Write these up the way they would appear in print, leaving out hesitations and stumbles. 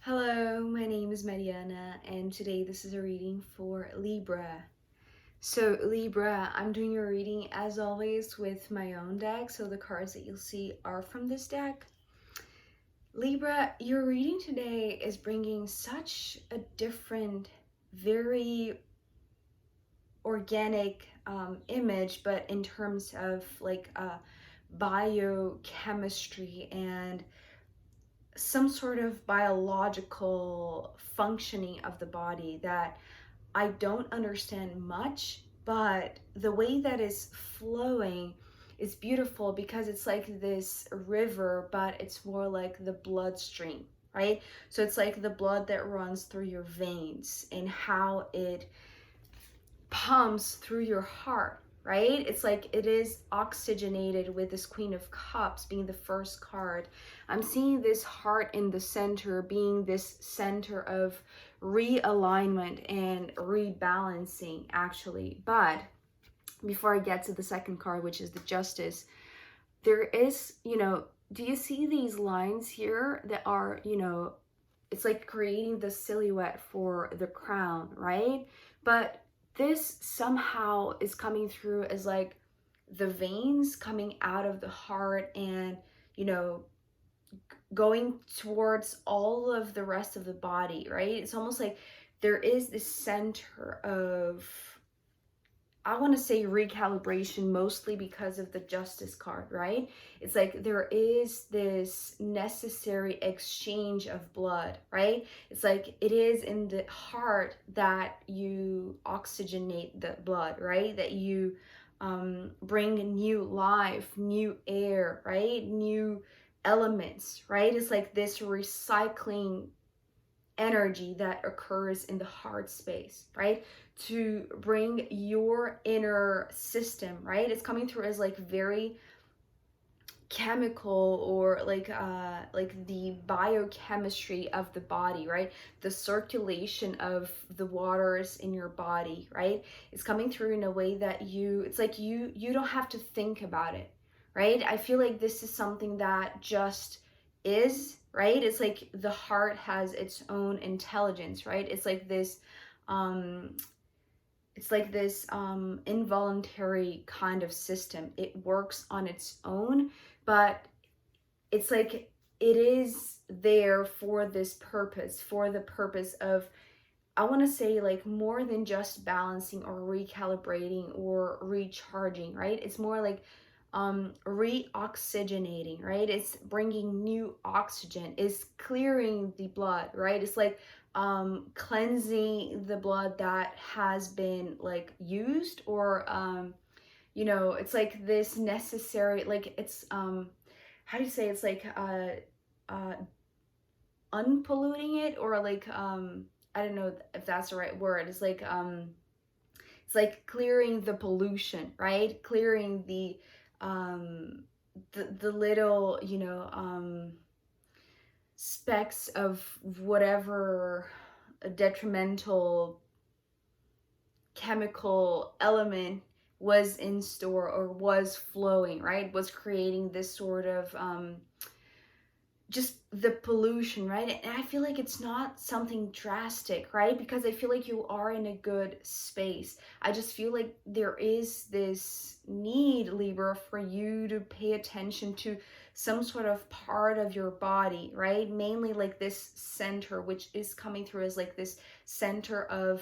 Hello, my name is Mariana, and today this is a reading for Libra. So, Libra, I'm doing a reading as always with my own deck, so the cards that you'll see are from this deck. Libra, your reading today is bringing such a different, very organic image, but in terms of like biochemistry and some sort of biological functioning of the body that I don't understand much, but the way that is flowing is beautiful because it's like this river, but it's more like the bloodstream, right? So it's like the blood that runs through your veins and how it pumps through your heart, right? It's like it is oxygenated with this Queen of Cups being the first card. I'm seeing this heart in the center being this center of realignment and rebalancing, actually. But before I get to the second card, which is the Justice, there is, do you see these lines here that are, it's like creating the silhouette for the crown, right? But this somehow is coming through as like the veins coming out of the heart and, going towards all of the rest of the body, right? It's almost like there is this center of, I want to say recalibration, mostly because of the Justice card, right? It's like there is this necessary exchange of blood, right? It's like it is in the heart that you oxygenate the blood, right? That you bring new life, new air, right? New elements, right? It's like this recycling energy that occurs in the heart space, right? To bring your inner system, right? It's coming through as like very chemical or like the biochemistry of the body, right? The circulation of the waters in your body, right? It's coming through in a way that it's like you don't have to think about it, right? I feel like this is something that just is, right? It's like the heart has its own intelligence, right? It's like this involuntary kind of system. It works on its own, but it's like it is there for this purpose, for the purpose of, I want to say, like more than just balancing or recalibrating or recharging, right? It's more like reoxygenating, right? It's bringing new oxygen, it's clearing the blood, right? It's like cleansing the blood that has been like used or it's like this necessary, like it's how do you say, it's like uh unpolluting it, or like I don't know if that's the right word. It's like clearing the pollution, right? Clearing the little, specks of whatever a detrimental chemical element was in store or was flowing, right? Was creating this sort of just the pollution, right? And I feel like it's not something drastic, right? Because I feel like you are in a good space. I just feel like there is this need, Libra, for you to pay attention to some sort of part of your body, right? Mainly like this center, which is coming through as like this center of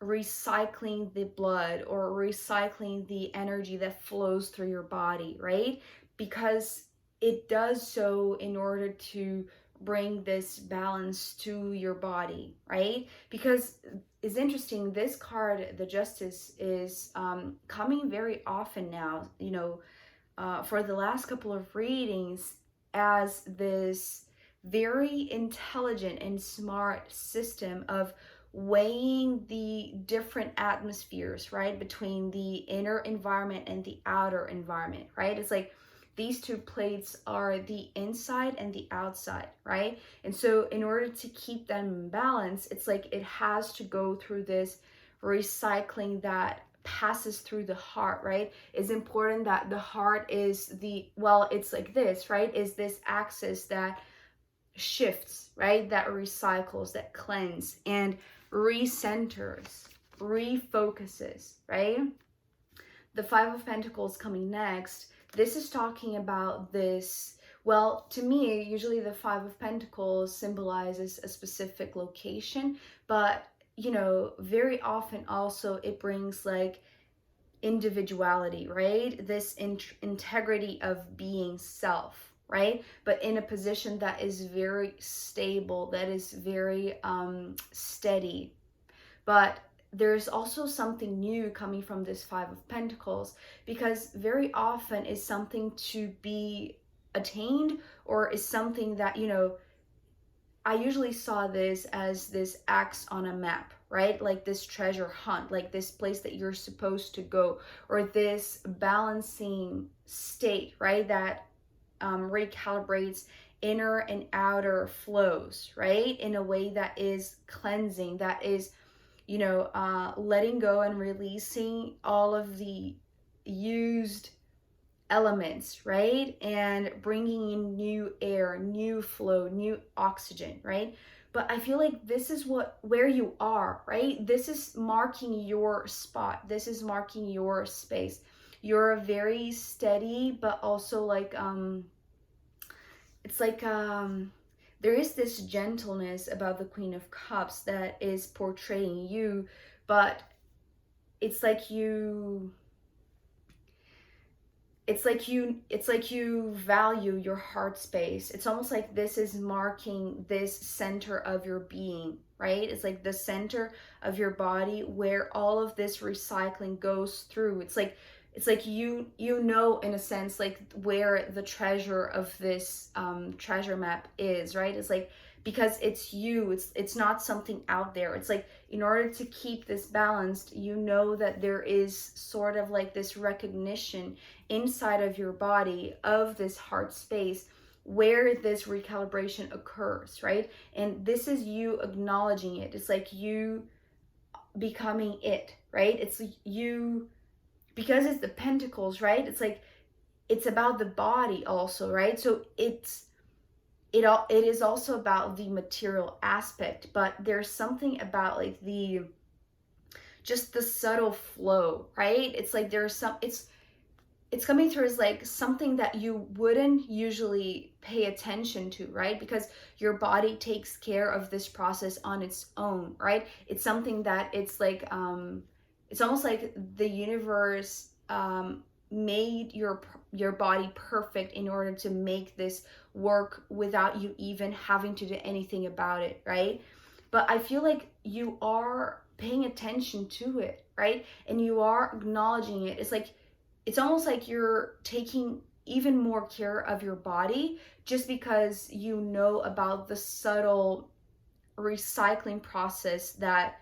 recycling the blood or recycling the energy that flows through your body, right? Because it does so in order to bring this balance to your body, right? Because it's interesting, this card, the Justice, is coming very often now, for the last couple of readings, as this very intelligent and smart system of weighing the different atmospheres, right, between the inner environment and the outer environment, right? It's like these two plates are the inside and the outside, right? And so in order to keep them in balance, it's like it has to go through this recycling that passes through the heart, right? It's important that the heart is it's like this, right? Is this axis that shifts, right? That recycles, that cleanse, and recenters, refocuses, right? The Five of Pentacles coming next. This is talking about this. Well, to me, usually the Five of Pentacles symbolizes a specific location, but you know, very often also it brings like individuality, right? This integrity of being self, right? But in a position that is very stable, that is very steady. But there's also something new coming from this Five of Pentacles, because very often is something to be attained, or is something that, you know, I usually saw this as this X on a map, right? Like this treasure hunt, like this place that you're supposed to go, or this balancing state, right? That recalibrates inner and outer flows, right? In a way that is cleansing, that is, you know, letting go and releasing all of the used elements, right? And bringing in new air, new flow, new oxygen, right? But I feel like this is where you are, right? This is marking your spot. This is marking your space. You're very steady, but also like it's like there is this gentleness about the Queen of Cups that is portraying you, but it's like you value your heart space. It's almost like this is marking this center of your being, right? It's like the center of your body where all of this recycling goes through. It's like you know, in a sense, like where the treasure of this treasure map is, right? It's like, because it's you, it's not something out there. It's like, in order to keep this balanced, you know that there is sort of like this recognition inside of your body of this heart space where this recalibration occurs, right? And this is you acknowledging it. It's like you becoming it, right? It's you, because it's the pentacles, right? It's like, it's about the body also, right? So it is also about the material aspect, but there's something about like the just the subtle flow, right? It's like there's some, it's coming through as like something that you wouldn't usually pay attention to, right? Because your body takes care of this process on its own, right? It's something that it's like it's almost like the universe made your body perfect in order to make this work without you even having to do anything about it, right? But I feel like you are paying attention to it, right? And you are acknowledging it. It's like, it's almost like you're taking even more care of your body just because you know about the subtle recycling process that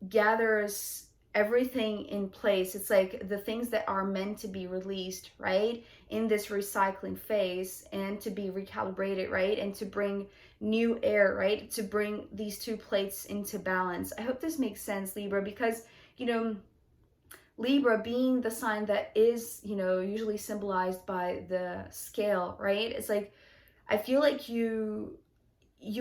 gathers everything in place. It's like the things that are meant to be released, right, in this recycling phase, and to be recalibrated, right, and to bring new air, right, to bring these two plates into balance. I hope this makes sense, Libra, because, you know, Libra being the sign that is, you know, usually symbolized by the scale, right? It's like, I feel like you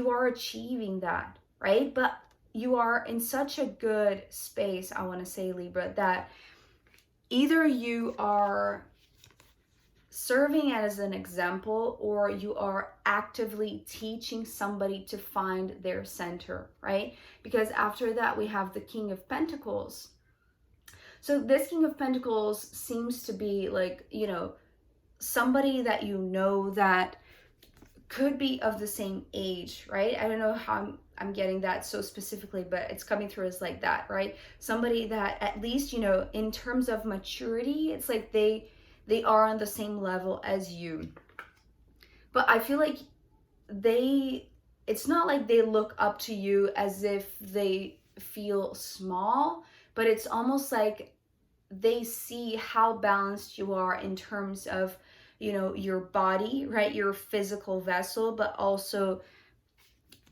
are achieving that, right? But you are in such a good space, I want to say, Libra, that either you are serving as an example, or you are actively teaching somebody to find their center, right? Because after that, we have the King of Pentacles. So this King of Pentacles seems to be like, you know, somebody that you know that could be of the same age, right? I don't know how I'm getting that so specifically, but it's coming through as like that, right? Somebody that at least, you know, in terms of maturity, it's like they are on the same level as you. But I feel like it's not like they look up to you as if they feel small, but it's almost like they see how balanced you are in terms of, you know, your body, right, your physical vessel, but also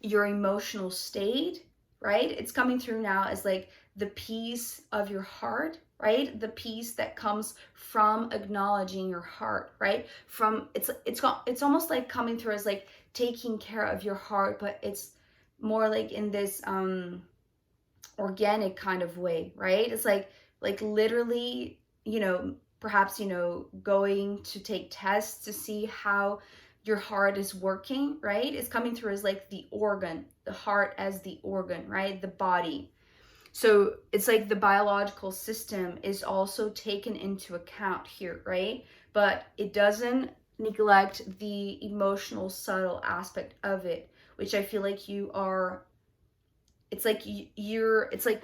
your emotional state, right? It's coming through now as like the peace of your heart, right? The peace that comes from acknowledging your heart, right? From it's almost like coming through as like taking care of your heart, but it's more like in this organic kind of way, right? It's like literally, perhaps, going to take tests to see how your heart is working, right? It's coming through as like the organ, the heart as the organ, right? The body. So it's like the biological system is also taken into account here, right? But it doesn't neglect the emotional, subtle aspect of it, which I feel like you are. It's like it's like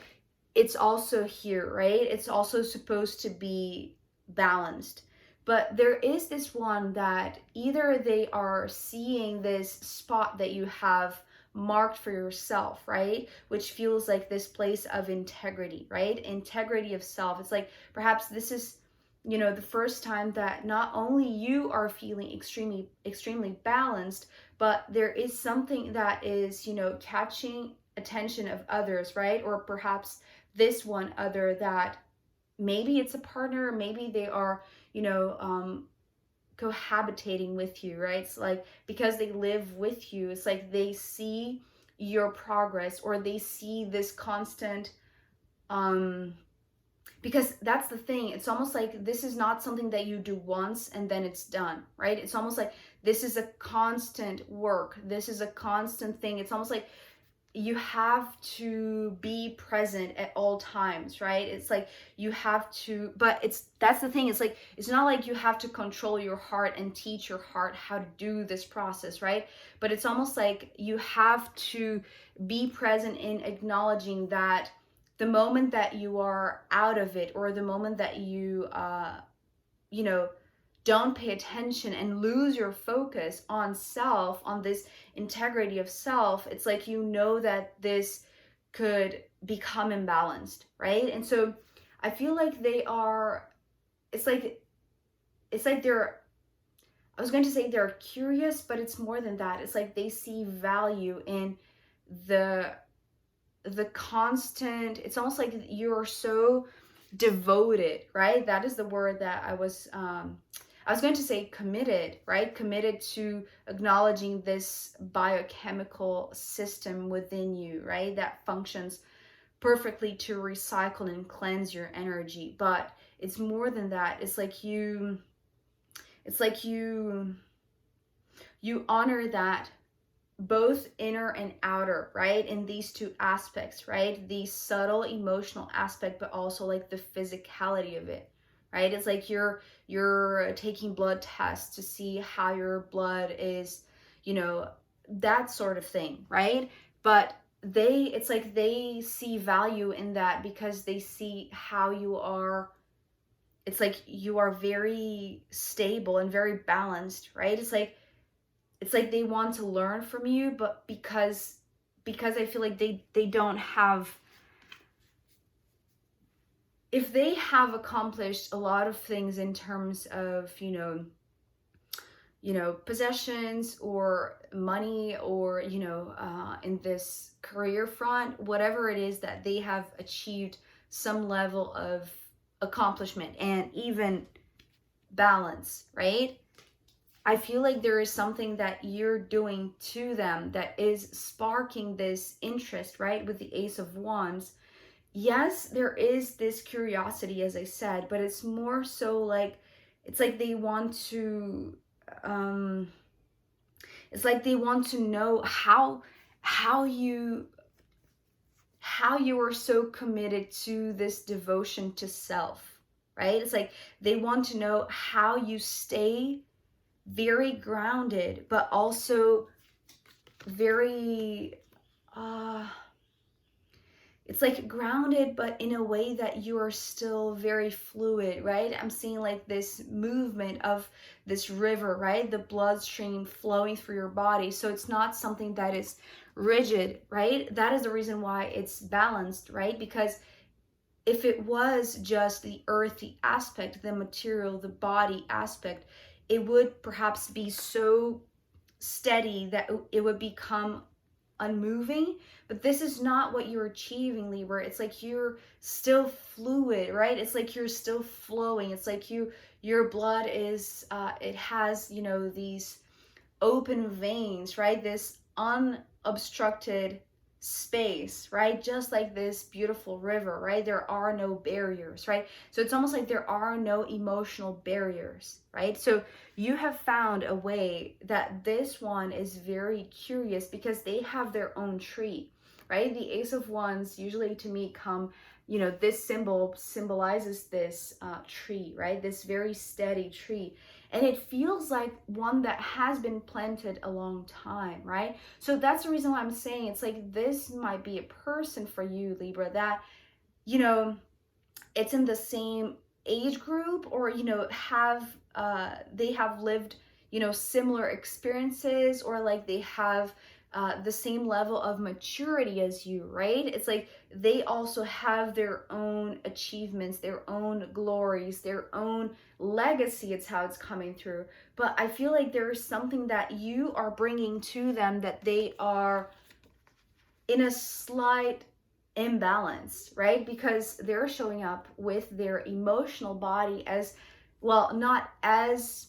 it's also here, right? It's also supposed to be balanced. But there is this one that either they are seeing this spot that you have marked for yourself, right? Which feels like this place of integrity, right? Integrity of self. It's like perhaps this is, the first time that not only you are feeling extremely balanced, but there is something that is, catching attention of others, right? Or perhaps this one other that maybe it's a partner, maybe they are, cohabitating with you, right? It's like because they live with you, it's like they see your progress, or they see this constant because that's the thing, it's almost like this is not something that you do once and then it's done, right? It's almost like this is a constant work, this is a constant thing. It's almost like you have to be present at all times, right? It's like you have to, but that's the thing, it's like it's not like you have to control your heart and teach your heart how to do this process, right? But it's almost like you have to be present in acknowledging that the moment that you are out of it, or the moment that you know don't pay attention and lose your focus on self, on this integrity of self, it's like that this could become imbalanced, right? And so I feel like they are, it's like they're, I was going to say they're curious, but it's more than that. It's like they see value in the constant, it's almost like you're so devoted, right? That is the word that I was going to say committed, right? Committed to acknowledging this biochemical system within you, right? That functions perfectly to recycle and cleanse your energy. But it's more than that. It's like you honor that both inner and outer, right? In these two aspects, right? The subtle emotional aspect, but also like the physicality of it, right? It's like you're taking blood tests to see how your blood is, that sort of thing, right? But it's like they see value in that because they see how you are. It's like you are very stable and very balanced, right? It's like they want to learn from you, but because I feel like they don't have, if they have accomplished a lot of things in terms of possessions or money, or in this career front, whatever it is that they have achieved some level of accomplishment and even balance, right? I feel like there is something that you're doing to them that is sparking this interest, right? With the Ace of Wands. Yes, there is this curiosity, as I said, but it's more so like, it's like they want to, it's like they want to know how you are so committed to this devotion to self, right? It's like they want to know how you stay very grounded, but also very it's like grounded, but in a way that you are still very fluid, right? I'm seeing like this movement of this river, right? The bloodstream flowing through your body. So it's not something that is rigid, right? That is the reason why it's balanced, right? Because if it was just the earthy aspect, the material, the body aspect, it would perhaps be so steady that it would become unmoving, but this is not what you're achieving, Libra. It's like you're still fluid, right? It's like you're still flowing. It's like your blood is it has, you know, these open veins, right? This unobstructed space, right? Just like this beautiful river, right? There are no barriers, right? So it's almost like there are no emotional barriers, right? So you have found a way that this one is very curious because they have their own tree, right? The Ace of Wands usually to me come, you know, this symbol symbolizes this tree, right? This very steady tree. And it feels like one that has been planted a long time, right? So that's the reason why I'm saying it's like this might be a person for you, Libra, that, you know, it's in the same age group, or, you know, have they have lived, you know, similar experiences, or like they have the same level of maturity as you, right? It's like they also have their own achievements, their own glories, their own legacy. It's how it's coming through. But I feel like there is something that you are bringing to them that they are in a slight imbalance, right? Because they're showing up with their emotional body as well, not as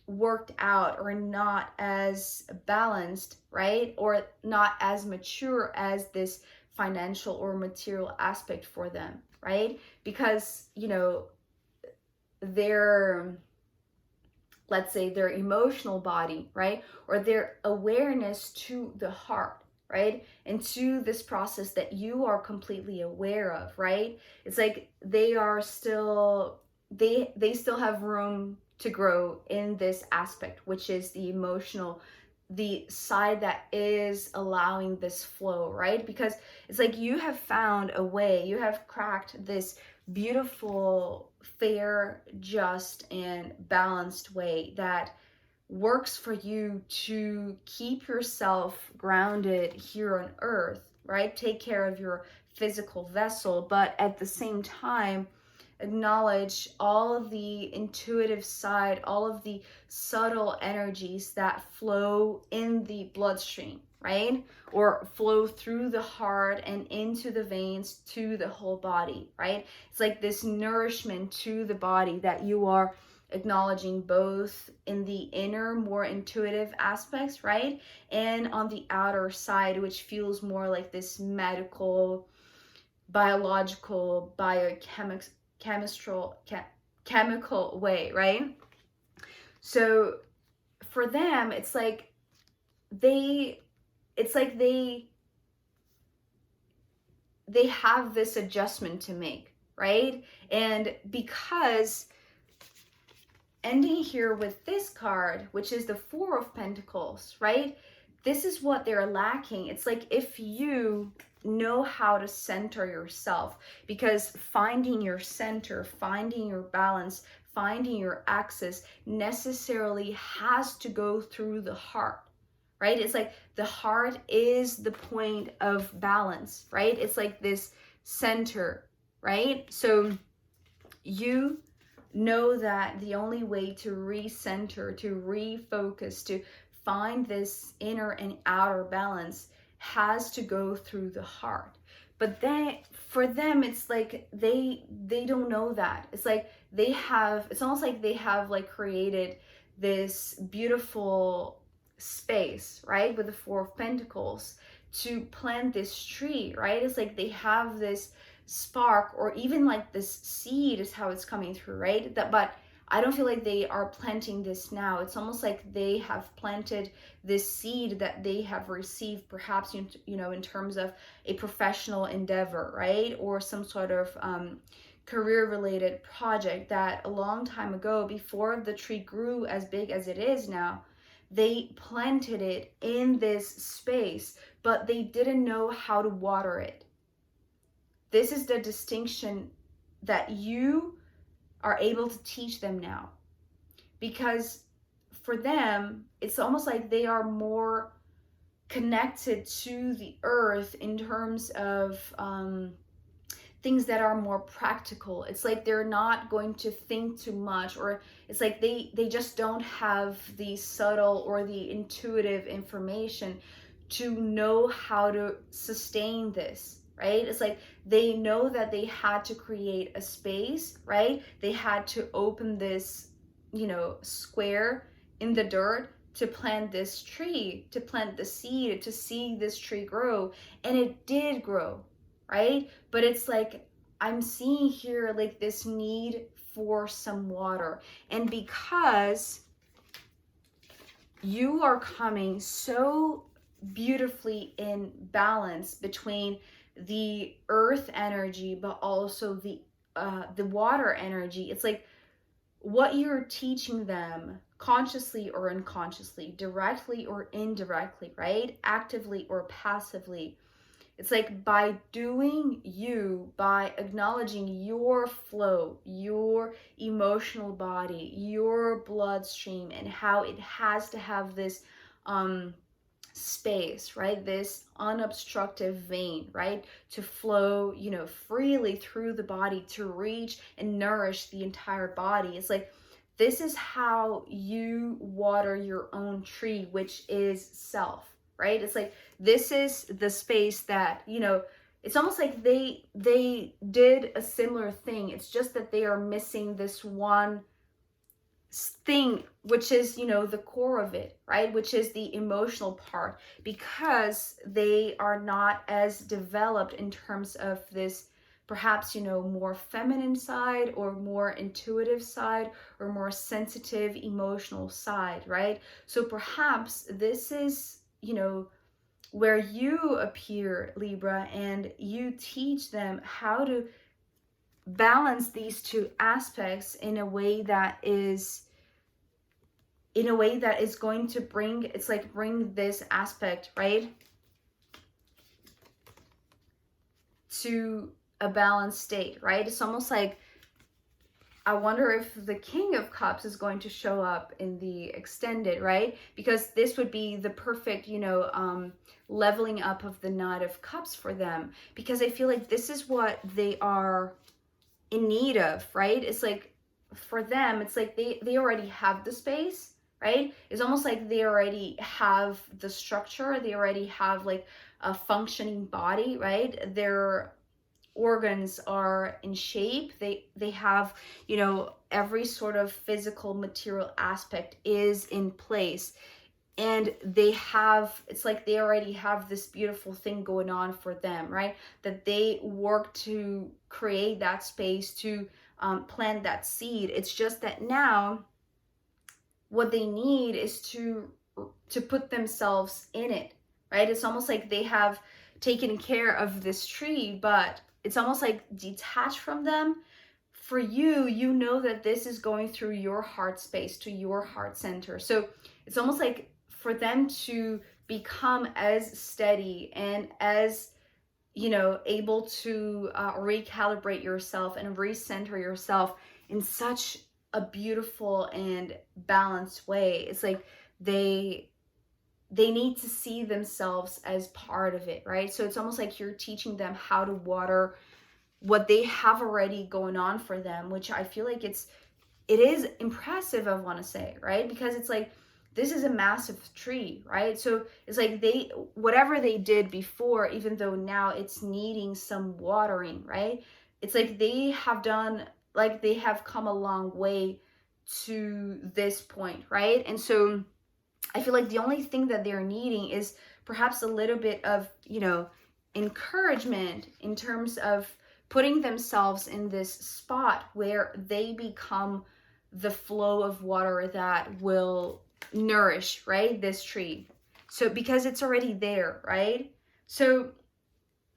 worked out or not as balanced, right? Or not as mature as this financial or material aspect for them, right? Because, you know, their, let's say their emotional body, right? Or their awareness to the heart, right? And to this process that you are completely aware of, right? It's like they are still, they still have room to grow in this aspect, which is the emotional, the side that is allowing this flow, right? Because it's like you have found a way, you have cracked this beautiful, fair, just, and balanced way that works for you to keep yourself grounded here on earth, right? Take care of your physical vessel, but at the same time, acknowledge all of the intuitive side, all of the subtle energies that flow in the bloodstream, right? Or flow through the heart and into the veins to the whole body, right? It's like this nourishment to the body that you are acknowledging both in the inner, more intuitive aspects, right? And on the outer side, which feels more like this medical, biological, chemical way, right? So for them, it's like they have this adjustment to make, right? And because ending here with this card, which is the Four of Pentacles, right? This is what they're lacking. It's like if you know how to center yourself, because finding your center, finding your balance, finding your axis necessarily has to go through the heart, right? It's like the heart is the point of balance, right? It's like this center, right? So you know that the only way to recenter, to refocus, to find this inner and outer balance has to go through the heart. But then for them, it's like they don't know that. It's like they have, it's almost like they have like created this beautiful space, right, with the Four of Pentacles to plant this tree, right? It's like they have this spark, or even like this seed is how it's coming through, right? That, but I don't feel like they are planting this now. It's almost like they have planted this seed that they have received, perhaps, you know, in terms of a professional endeavor, right? Or some sort of career related project that a long time ago, before the tree grew as big as it is now, they planted it in this space, but they didn't know how to water it. This is the distinction that you are able to teach them now. Because for them, it's almost like they are more connected to the earth in terms of things that are more practical. It's like they're not going to think too much, or it's like they just don't have the subtle or the intuitive information to know how to sustain this, right? It's like they know that they had to create a space, right? They had to open this, you know, square in the dirt to plant this tree, to plant the seed, to see this tree grow. And it did grow, right? But it's like, I'm seeing here like this need for some water. And because you are coming so beautifully in balance between the earth energy, but also the water energy. It's like what you're teaching them, consciously or unconsciously, directly or indirectly, right? Actively or passively. It's like by doing you, by acknowledging your flow, your emotional body, your bloodstream, and how it has to have this space, right? This unobstructed vein, right? To flow, you know, freely through the body, to reach and nourish the entire body. It's like, this is how you water your own tree, which is self, right? It's like, this is the space that, you know, it's almost like they did a similar thing. It's just that they are missing this one thing, which is, you know, the core of it, right? Which is the emotional part, because they are not as developed in terms of this, perhaps, you know, more feminine side or more intuitive side or more sensitive emotional side, right? So perhaps this is, you know, where you appear, Libra, and you teach them how to balance these two aspects in a way that is going to bring, it's like bring this aspect, right, to a balanced state, right? It's almost like, I wonder if the King of Cups is going to show up in the extended, right? Because this would be the perfect, you know, leveling up of the Knight of Cups for them, because I feel like this is what they are in need of, right? It's like, for them, it's like they already have the space, right? It's almost like they already have the structure, they already have like a functioning body, right? Their organs are in shape, they have, you know, every sort of physical material aspect is in place, and they have, it's like they already have this beautiful thing going on for them, right? That they work to create that space, to plant that seed. It's just that now what they need is to put themselves in it, right? It's almost like they have taken care of this tree, but it's almost like detached from them. For you, you know that this is going through your heart space, to your heart center. So it's almost like for them to become as steady and as, you know, able to recalibrate yourself and recenter yourself in such a beautiful and balanced way. It's like they need to see themselves as part of it, right? So it's almost like you're teaching them how to water what they have already going on for them, which I feel like it is impressive, I want to say, right? Because it's like, this is a massive tree, right? So it's like whatever they did before, even though now it's needing some watering, right? It's like they have done, like they have come a long way to this point, right? And so I feel like the only thing that they're needing is perhaps a little bit of, you know, encouragement in terms of putting themselves in this spot where they become the flow of water that will nourish, right, this tree. So because it's already there, right? So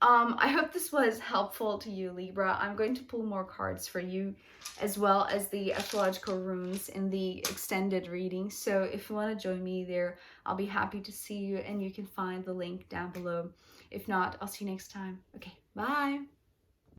I hope this was helpful to you, Libra. I'm going to pull more cards for you, as well as the astrological runes in the extended reading. So if you want to join me there, I'll be happy to see you, and you can find the link down below. If not, I'll see you next time. Okay, bye.